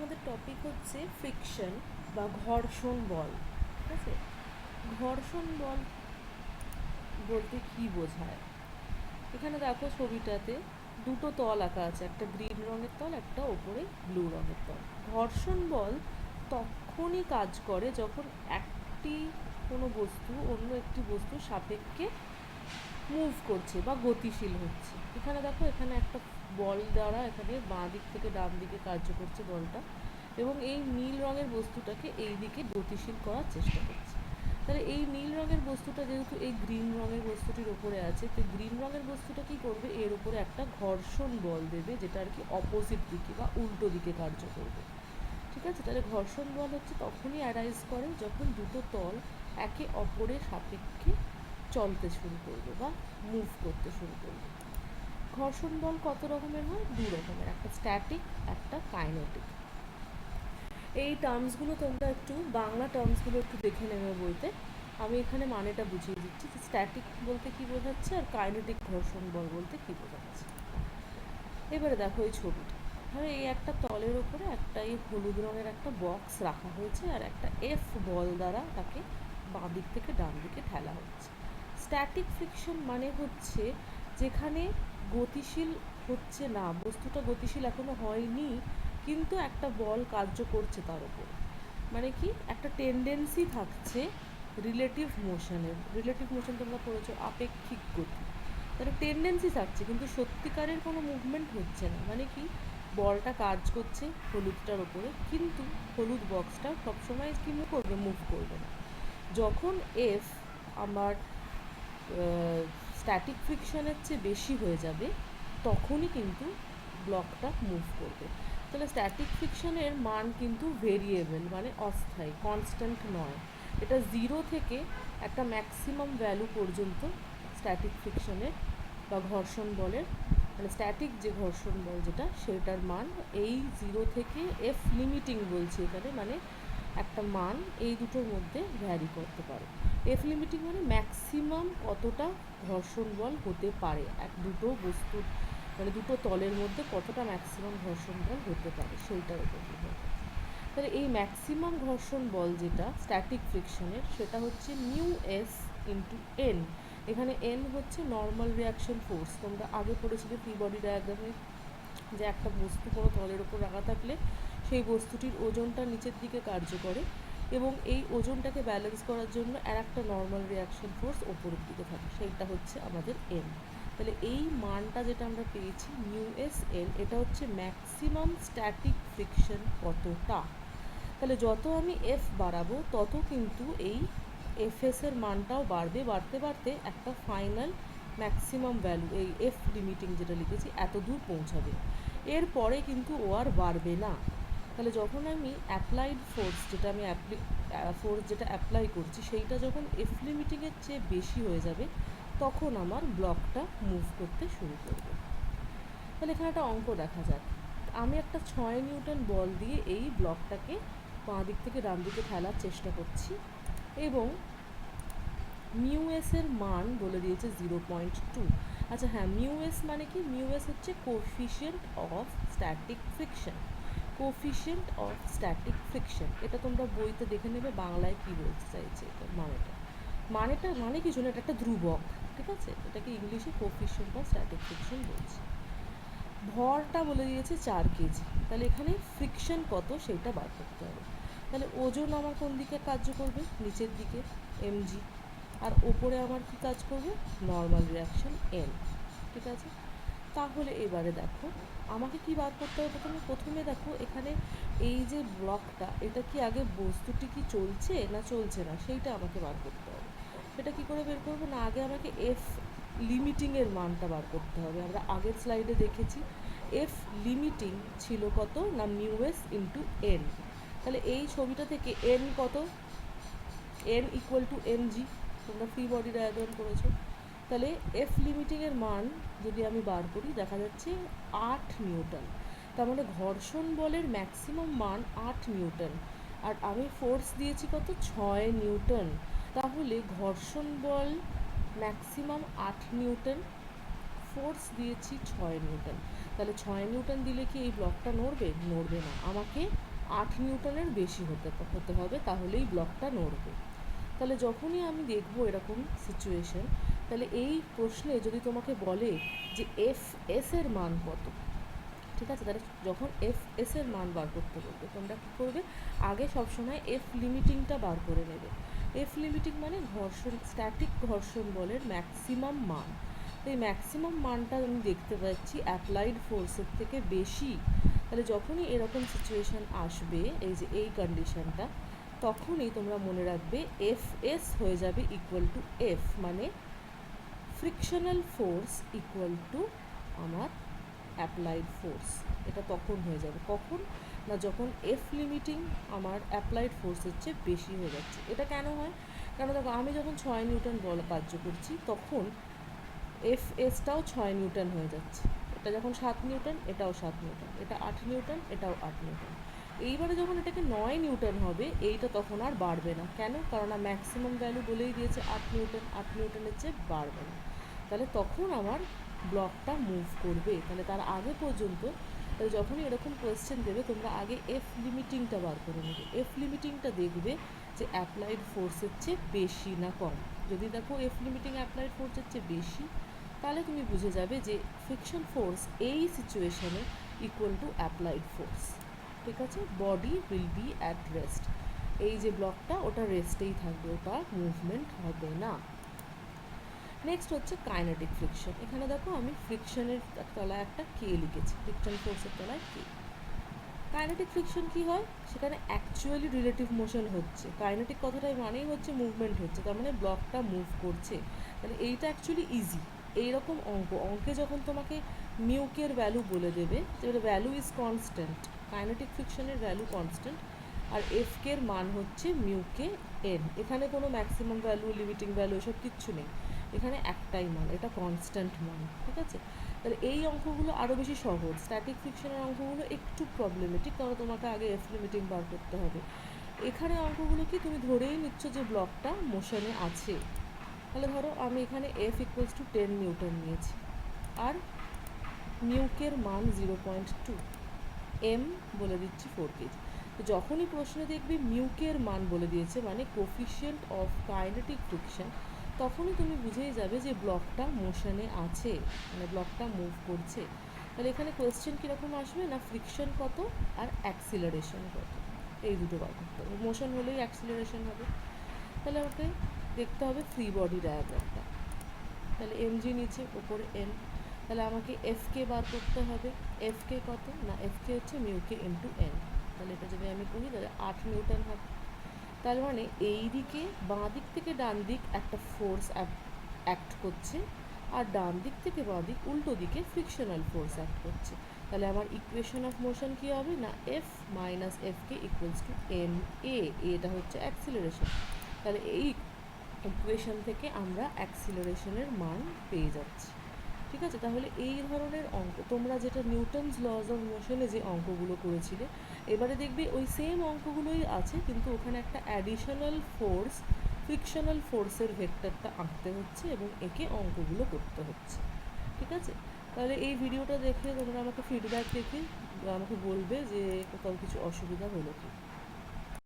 আমাদের টপিক হচ্ছে ফ্রিকশন বা ঘর্ষণ বল। ঠিক আছে, ঘর্ষণ বল বলতে কি বোঝায়? এখানে দেখো ছবিটাতে দুটো তল আঁকা আছে, একটা গ্রিন রঙের তল, একটা ওপরে ব্লু রঙের তল। ঘর্ষণ বল তখনই কাজ করে যখন একটি কোনো বস্তু অন্য একটি বস্তুর সাপেক্ষে মুভ করছে বা গতিশীল হচ্ছে। এখানে দেখো, এখানে একটা বল দ্বারা এখানে বাঁ দিক থেকে ডান দিকে কার্য করছে বলটা, এবং এই নীল রঙের বস্তুটাকে এই দিকে গতিশীল করার চেষ্টা করছে। তাহলে এই নীল রঙের বস্তুটা যেহেতু এই গ্রিন রঙের বস্তুটির ওপরে আছে, তো গ্রিন রঙের বস্তুটা কী করবে, এর উপরে একটা ঘর্ষণ বল দেবে, যেটা আর কি অপোজিট দিকে বা উল্টো দিকে কার্য করবে। ঠিক আছে, তাহলে ঘর্ষণ বল হচ্ছে তখনই অ্যারাইজ করে যখন দুটো তল একে অপরের সাপেক্ষে চলতে শুরু করবে বা মুভ করতে শুরু করবে। ঘর্ষণ বল কত রকমের হয়? দু রকমের, একটা স্ট্যাটিক, একটা কাইনেটিক। এই টার্মসগুলো তোমরা একটু বাংলা টার্মসগুলো একটু দেখে নেবে বইতে। আমি এখানে মানেটা বুঝিয়ে দিচ্ছি যে স্ট্যাটিক বলতে কী বোঝাচ্ছে আর কাইনেটিক ঘর্ষণ বল বলতে কী বোঝাচ্ছে। এবারে দেখো এই ছবিটা, ধরো এই একটা তলের ওপরে একটা এই হলুদ রঙের একটা বক্স রাখা হয়েছে, আর একটা এফ বল দ্বারা তাকে বাঁ দিক থেকে ডান দিকে ঠেলা হচ্ছে। স্ট্যাটিক ফ্রিকশন মানে হচ্ছে যেখানে গতিশীল হচ্ছে না, বস্তুটা গতিশীল এখনো হয়নি, কিন্তু একটা বল কার্য করছে তার উপর। মানে কি, একটা টেন্ডেন্সি থাকছে রিলেটিভ মোশনের। রিলেটিভ মোশন তোমরা পড়েছো, আপেক্ষিক গতি। তাহলে টেন্ডেন্সি থাকছে কিন্তু সত্যিকারের কোনো মুভমেন্ট হচ্ছে না। মানে কি, বলটা কাজ করছে হলুদটার ওপরে, কিন্তু হলুদ বক্সটা সবসময় কি মুভ করবে না। যখন এফ আমার স্ট্যাটিক ফ্রিকশনের চেয়ে বেশি হয়ে যাবে, তখনই কিন্তু ব্লকটা মুভ করবে। তাহলে স্ট্যাটিক ফ্রিকশনের মান কিন্তু ভেরিয়েবল, মানে অস্থায়ী, কনস্ট্যান্ট নয়। এটা 0 থেকে একটা ম্যাক্সিমাম ভ্যালু পর্যন্ত স্ট্যাটিক ফ্রিকশনের বা ঘর্ষণ বলের, মানে স্ট্যাটিক যে ঘর্ষণ বল যেটা, সেটার মান এই 0 থেকে এফ লিমিটিং বলছি এখানে, মানে একটা মান এই দুটোর মধ্যে ভ্যারি করতে পারে। এফ লিমিটিং মানে ম্যাক্সিমাম কতটা ঘর্ষণ বল হতে পারে দুটো বস্তুর, মানে দুটো তলের মধ্যে কতটা ম্যাক্সিমাম ঘর্ষণ বল হতে পারে সেইটার উপর নির্ভর করে। তাহলে এই ম্যাক্সিমাম ঘর্ষণ বল যেটা স্ট্যাটিক ফ্রিকশনের, সেটা হচ্ছে মিউ এস ইন্টু এন। এখানে এন হচ্ছে নর্মাল রিয়াকশন ফোর্স। তোমরা আগে পড়েছিলে ফ্রি বডি ডায়াগ্রামে যে একটা বস্তু কোনো তলের ওপর রাখা থাকলে সেই বস্তুটির ওজনটা নিচের দিকে কার্য করে, এবং এই ওজনটাকে ব্যালেন্স করার জন্য আর একটা নর্মাল রিয়াকশন ফোর্স ওপরের দিকে থাকে, সেইটা হচ্ছে আমাদের এন। তাহলে এই মানটা যেটা আমরা পেয়েছি মিউ এস এন, এটা হচ্ছে ম্যাক্সিমাম স্ট্যাটিক ফ্রিকশন কতটা। তাহলে যত আমি এফ বাড়াবো তত কিন্তু এই এফএসের মানটাও বাড়বে, বাড়তে বাড়তে একটা ফাইনাল ম্যাক্সিমাম ভ্যালু, এই এফ লিমিটিং যেটা লিখেছি, এত দূর পৌঁছাবে। এরপরে কিন্তু ও আর বাড়বে না। তাহলে যখন আমি অ্যাপ্লাইড ফোর্স, যেটা আমি অ্যাপ্লাই করছি, সেইটা যখন এফ লিমিটিংয়ের চেয়ে বেশি হয়ে যাবে, তখন আমার ব্লকটা মুভ করতে শুরু করবে। তাহলে এখানে একটা অঙ্ক দেখা যাক। আমি একটা 6 নিউটন বল দিয়ে এই ব্লকটাকে বাঁ দিক থেকে ডান দিকে ঠেলার চেষ্টা করছি, এবং মিউ এস এর মান বলে দিয়েছে 0.2। আচ্ছা হ্যাঁ, মিউ এস মানে কি? মিউ এস হচ্ছে coefficient of static friction. Coefficient of static friction, এটা তোমরা বইতে দেখে নেবে বাংলায় কী বলতে চাইছে এটা মানেটা মানে কিছু না, এটা একটা ধ্রুবক। ঠিক আছে, এটাকে ইংলিশে কোফিশিয়েন্ট অফ স্ট্যাটিক ফ্রিকশন বলছে। ভরটা বলে দিয়েছে 4 কেজি। তাহলে এখানে ফ্রিকশন কত সেটা বার করতে হবে। তাহলে ওজন আমার কোন দিকে কার্য করবে? নিচের দিকে, এমজি। আর ওপরে আমার কি কাজ করবে? Normal reaction N. ঠিক আছে, তাহলে এবারে দেখো আমাকে কি বার করতে হবে। প্রথমে দেখো এখানে এই যে ব্লকটা, এটা কি আগে বস্তুটি কি চলছে না চলছে না সেইটা আমাকে বার করতে হবে। সেটা কি করে বের করবো না, আগে আমাকে এফ লিমিটিংয়ের মানটা বার করতে হবে। আমরা আগের স্লাইডে দেখেছি এফ লিমিটিং ছিল কত না, মিউ এস ইন্টু এন। তাহলে এই ছবিটা থেকে এন কত? N equal to M G. তোমরা ফ্রি বডি ডায়াগ্রাম করেছো। তাহলে এফ লিমিটিংয়ের মান যদি আমি বার করি, দেখা যাচ্ছে 8 নিউটন। তার মানে ঘর্ষণ বলের ম্যাক্সিমাম মান 8 নিউটন, আর আমি ফোর্স দিয়েছি কত? 6 নিউটন। তাহলে ঘর্ষণ বল ম্যাক্সিমাম 8 নিউটন, ফোর্স দিয়েছি 6 নিউটন। তাহলে 6 নিউটন দিলে কি এই ব্লকটা নড়বে? নড়বে না। আমাকে 8 নিউটনের বেশি হতে হবে, তাহলেই ব্লকটা নড়বে। তাহলে যখনই আমি দেখব এরকম সিচুয়েশন, তাহলে এই প্রশ্নে যদি তোমাকে বলে যে এফ এস এর মান কত, ঠিক আছে, তাহলে যখন এফ এস এর মান বার করতে বলবে তোমরা কী করবে, আগে সবসময় এফ লিমিটিংটা বার করে নেবে। এফ লিমিটিং মানে ঘর্ষণ, স্ট্যাটিক ঘর্ষণ বলের ম্যাক্সিমাম মান। তো এই ম্যাক্সিমাম মানটা আমি দেখতে পাচ্ছি অ্যাপ্লাইড ফোর্সের থেকে বেশি। তাহলে যখনই এরকম সিচুয়েশান আসবে, এই যে এই কন্ডিশনটা, তখনই তোমরা মনে রাখবে এফ এস হয়ে যাবে ইকুয়াল টু এফ, মানে ফ্রিকশনাল ফোর্স ইকুয়াল টু আমার অ্যাপ্লাইড ফোর্স। এটা তখন হয়ে যাবে, কখন না যখন এফ লিমিটিং আমার অ্যাপ্লাইড ফোর্সের চেয়ে বেশি হয়ে যাচ্ছে। এটা কেন হয়, কারণ দেখো আমি যখন 6 নিউটন বল কার্য করছি তখন এফ এসটাও 6 নিউটন হয়ে যাচ্ছে। এটা যখন 7 নিউটন, এটাও 7 নিউটন, এটা 8 নিউটন, এটাও 8 নিউটন। এইবারে যখন এটাকে 9 নিউটন হবে, এইটা তখন আর বাড়বে না। কেন, কারণ ম্যাক্সিমাম ভ্যালু বলেই দিয়েছে 8 নিউটন, 8 নিউটনের চেয়ে বাড়বে না। তাহলে তখন আমার ব্লকটা মুভ করবে। তাহলে তার আগে পর্যন্ত, তাহলে যখনই এরকম কোয়েশ্চেন দেবে তোমরা আগে এফ লিমিটিংটা বার করে নেবে। এফ লিমিটিংটা দেখবে যে অ্যাপ্লাইড ফোর্সের চেয়ে বেশি না কম। যদি দেখো এফ লিমিটিং অ্যাপ্লাইড ফোর্সের চেয়ে বেশি, তাহলে তুমি বুঝে যাবে যে ফ্রিকশন ফোর্স এই সিচুয়েশনে ইকুয়াল টু অ্যাপ্লাইড ফোর্স। ঠিক আছে, body will be at rest. এই যে ব্লকটা ওটা রেস্টেই থাকবে, ওটা মুভমেন্ট হবে না। নেক্সট হচ্ছে কাইনেটিক ফ্রিকশন। এখানে দেখো আমি ফ্রিকশনের তলায় একটা কে লিখেছি, ফ্রিকশন ফোর্সের তলায় কে। কাইনেটিক ফ্রিকশন কী হয়, সেখানে অ্যাকচুয়ালি রিলেটিভ মোশন হচ্ছে। কাইনেটিক কথাটাই মানেই হচ্ছে মুভমেন্ট হচ্ছে, তার মানে ব্লকটা মুভ করছে। তাহলে এইটা অ্যাকচুয়ালি ইজি। এইরকম অঙ্কে যখন তোমাকে মিউকের ভ্যালু বলে দেবে, যেটা ভ্যালু ইজ কনস্ট্যান্ট, কাইনেটিক ফ্রিকশনের ভ্যালু কনস্ট্যান্ট, আর এফকের মান হচ্ছে মিউকে এন। এখানে কোনো ম্যাক্সিমাম ভ্যালু, লিমিটিং ভ্যালু এসব কিচ্ছু নেই, এখানে একটাই মান, এটা কনস্ট্যান্ট মান। ঠিক আছে, তাহলে এই অঙ্কগুলো আরও বেশি সহজ। স্ট্যাটিক ফ্রিকশনের অঙ্কগুলো একটু প্রবলেমেটিক, কারণ তোমাকে আগে এফ লিমিটিং বার করতে হবে। এখানে অঙ্কগুলো কি তুমি ধরেই নিচ্ছ যে ব্লকটা মোশনে আছে। তাহলে ধরো আমি এখানে এফ ইকুয়ালস টু 10 নিউটন নিয়েছি, আর মিউকের মান 0.2, এম বলে দিচ্ছি 4 কেজি। তো যখনই প্রশ্নে দেখবে মিউকের মান বলে দিয়েছে, মানে কোফিশিয়েন্ট অফ কাইনেটিক ফ্রিকশন, তখনই তুমি বুঝেই যাবে যে ব্লকটা মোশনে আছে, মানে ব্লকটা মুভ করছে। তাহলে এখানে কোয়েশ্চেন কীরকম আসবে না, ফ্রিকশন কত আর অ্যাক্সিলারেশন কত, এই দুটো বার করতে হবে। মোশন হলেই অ্যাক্সিলারেশন হবে। তাহলে আমাকে দেখতে হবে ফ্রি বডি ডায়াগ্রামটা। তাহলে এমজি নিচে, ওপরে এম। তাহলে আমাকে এফকে বার করতে হবে। এফকে কত না, এফকে হচ্ছে মিউকে ইন্টু এন। তাহলে এটা যদি আমি করি তাহলে 8 নিউটন হবে। তার মানে এই দিকে, বাঁ দিক থেকে ডান দিক একটা ফোর্স অ্যাক্ট করছে, আর ডান দিক থেকে বাঁ দিক উল্টো দিকে ফ্রিকশনাল ফোর্স অ্যাক্ট করছে। তাহলে আমার ইকুয়েশন অফ মোশন কী হবে না, F minus F K equals to M A. এটা হচ্ছে অ্যাক্সিলারেশন। তাহলে এই ইকুয়েশন থেকে আমরা অ্যাক্সিলারেশনের মান পেয়ে যাচ্ছি। ঠিক আছে, তাহলে এই ধরনের অঙ্ক তোমরা যেটা নিউটনস লজ অফ মোশনে যে অঙ্কগুলো করেছিলে, এবারে দেখবে ওই সেম অঙ্কগুলোই আছে, কিন্তু ওখানে একটা অ্যাডিশনাল ফোর্স, ফ্রিকশনাল ফোর্সের ভেক্টরটা আঁকতে হচ্ছে এবং একে অঙ্কগুলো করতে হচ্ছে। ঠিক আছে, তাহলে এই ভিডিওটা দেখে তোমরা আমাকে ফিডব্যাক দেখে আমাকে বলবে যে কোথাও কিছু অসুবিধা হলো কি।